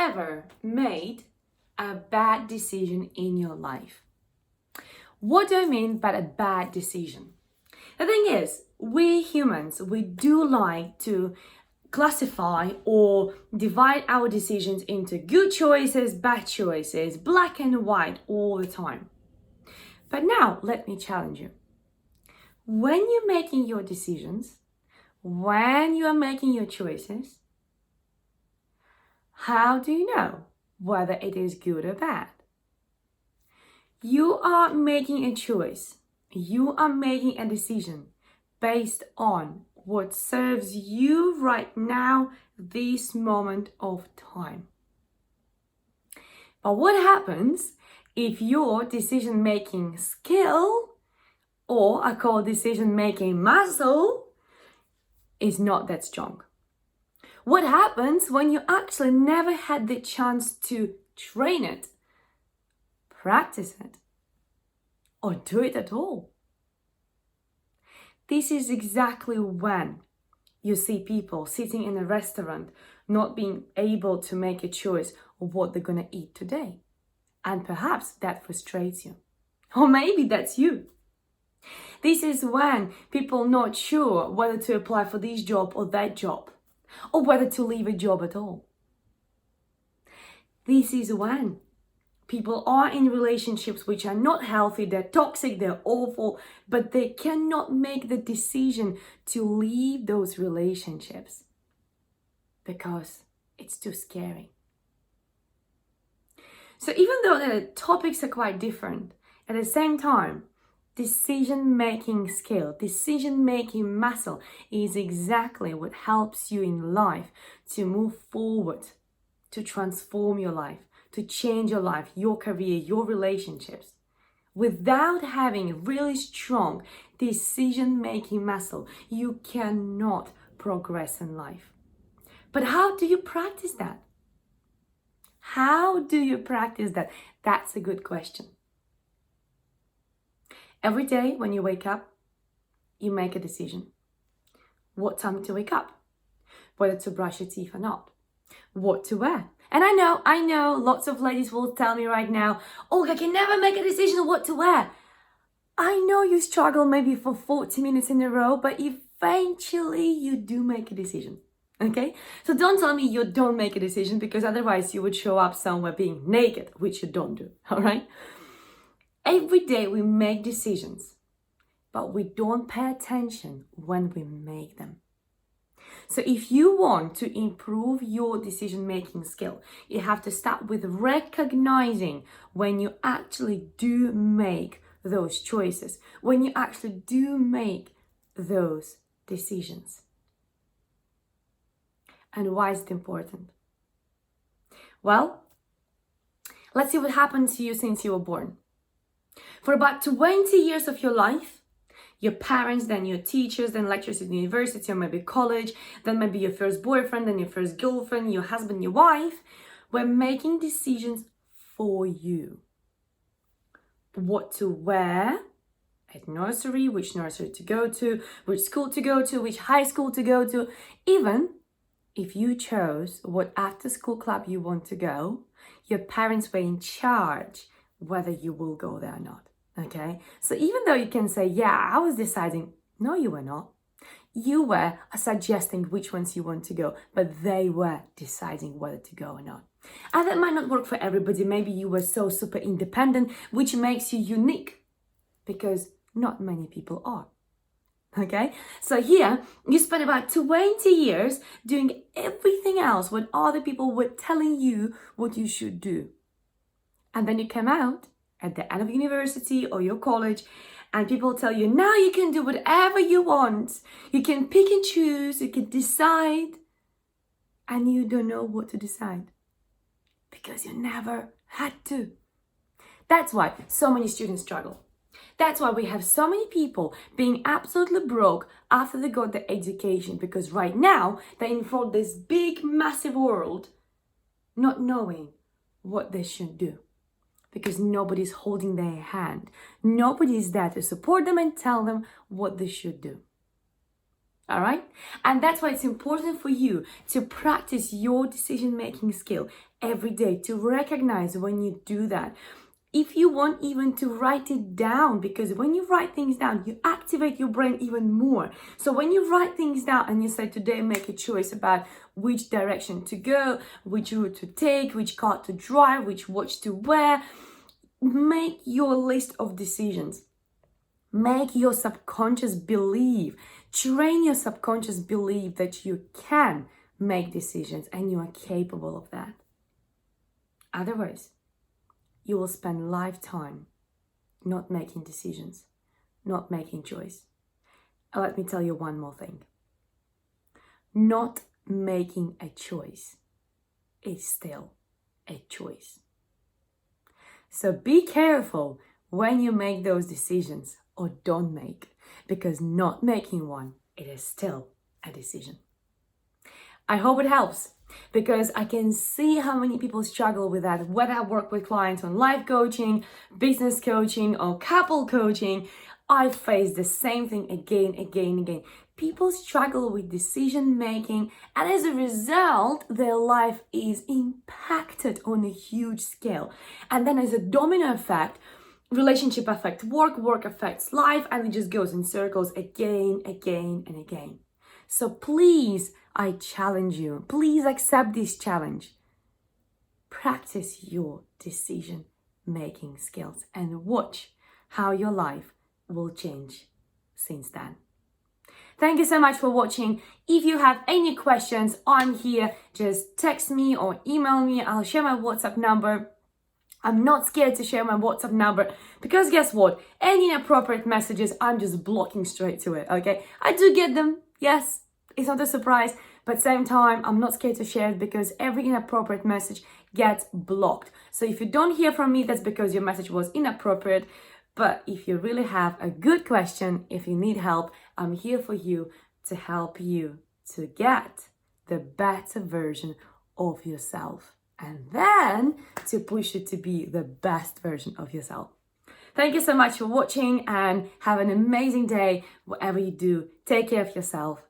ever made a bad decision in your life? What do I mean by a bad decision? The thing is, we humans, we do like to classify or divide our decisions into good choices, bad choices, black and white all the time. But now, let me challenge you. When you're making your decisions, when you are making your choices, how do you know whether it is good or bad? You are making a choice. You are making a decision based on what serves you right now, this moment of time. But what happens if your decision-making skill, or I call decision-making muscle, is not that strong? What happens when you actually never had the chance to train it, practice it, or do it at all? This is exactly when you see people sitting in a restaurant not being able to make a choice of what they're going to eat today. And perhaps that frustrates you. Or maybe that's you. This is when people not sure whether to apply for this job or that job, or whether to leave a job at all. This is when people are in relationships which are not healthy, they're toxic, they're awful, but they cannot make the decision to leave those relationships because it's too scary. So even though the topics are quite different, at the same time, decision-making skill, decision-making muscle is exactly what helps you in life to move forward, to transform your life, to change your life, your career, your relationships. Without having really strong decision-making muscle, you cannot progress in life. But how do you practice that? How do you practice that? That's a good question. Every day when you wake up, you make a decision. What time to wake up? Whether to brush your teeth or not. What to wear. And I know, lots of ladies will tell me right now, oh, I can never make a decision on what to wear. I know you struggle maybe for 40 minutes in a row, but eventually you do make a decision. Okay? So don't tell me you don't make a decision, because otherwise you would show up somewhere being naked, which you don't do. All right? Every day we make decisions, but we don't pay attention when we make them. So if you want to improve your decision-making skill, you have to start with recognizing when you actually do make those choices, when you actually do make those decisions. And why is it important? Well, let's see what happened to you since you were born. For about 20 years of your life, your parents, then your teachers, then lecturers at university or maybe college, then maybe your first boyfriend, then your first girlfriend, your husband, your wife, were making decisions for you. What to wear at nursery, which nursery to go to, which school to go to, which high school to go to. Even if you chose what after-school club you want to go, your parents were in charge whether you will go there or not. Okay, so even though you can say, yeah, I was deciding, no, you were not. You were suggesting which ones you want to go, but they were deciding whether to go or not. And that might not work for everybody. Maybe you were so super independent, which makes you unique, because not many people are. Okay, so here you spent about 20 years doing everything else what other people were telling you what you should do. And then you come out at the end of university or your college, and people tell you, now you can do whatever you want. You can pick and choose, you can decide, and you don't know what to decide because you never had to. That's why so many students struggle. That's why we have so many people being absolutely broke after they got their education, because right now they're in front of this big, massive world, not knowing what they should do. Because nobody's holding their hand. Nobody's there to support them and tell them what they should do. All right? And that's why it's important for you to practice your decision-making skill every day, to recognize when you do that. If you want, even to write it down, because when you write things down, you activate your brain even more. So when you write things down and you say, today make a choice about which direction to go, which route to take, which car to drive, which watch to wear, make your list of decisions. Make your subconscious believe, train your subconscious believe that you can make decisions and you are capable of that. Otherwise, you will spend lifetime not making decisions, not making choice. Let me tell you one more thing. Not making a choice is still a choice. So be careful when you make those decisions or don't make, because not making one, it is still a decision. I hope it helps, because I can see how many people struggle with that. Whether I work with clients on life coaching, business coaching, or couple coaching, I face the same thing again. People struggle with decision making, and as a result, their life is impacted on a huge scale. And then as a domino effect, relationship affects work, work affects life, and it just goes in circles again and again. So please, I challenge you, please accept this challenge. Practice your decision-making skills and watch how your life will change since then. Thank you so much for watching. If you have any questions on here, just text me or email me. I'll share my WhatsApp number. I'm not scared to share my WhatsApp number, because guess what? Any inappropriate messages, I'm just blocking straight to it, okay? I do get them, yes, it's not a surprise, but same time, I'm not scared to share it, because every inappropriate message gets blocked. So if you don't hear from me, that's because your message was inappropriate. But if you really have a good question, if you need help, I'm here for you to help you to get the better version of yourself, and then to push you to be the best version of yourself. Thank you so much for watching, and have an amazing day. Whatever you do, take care of yourself.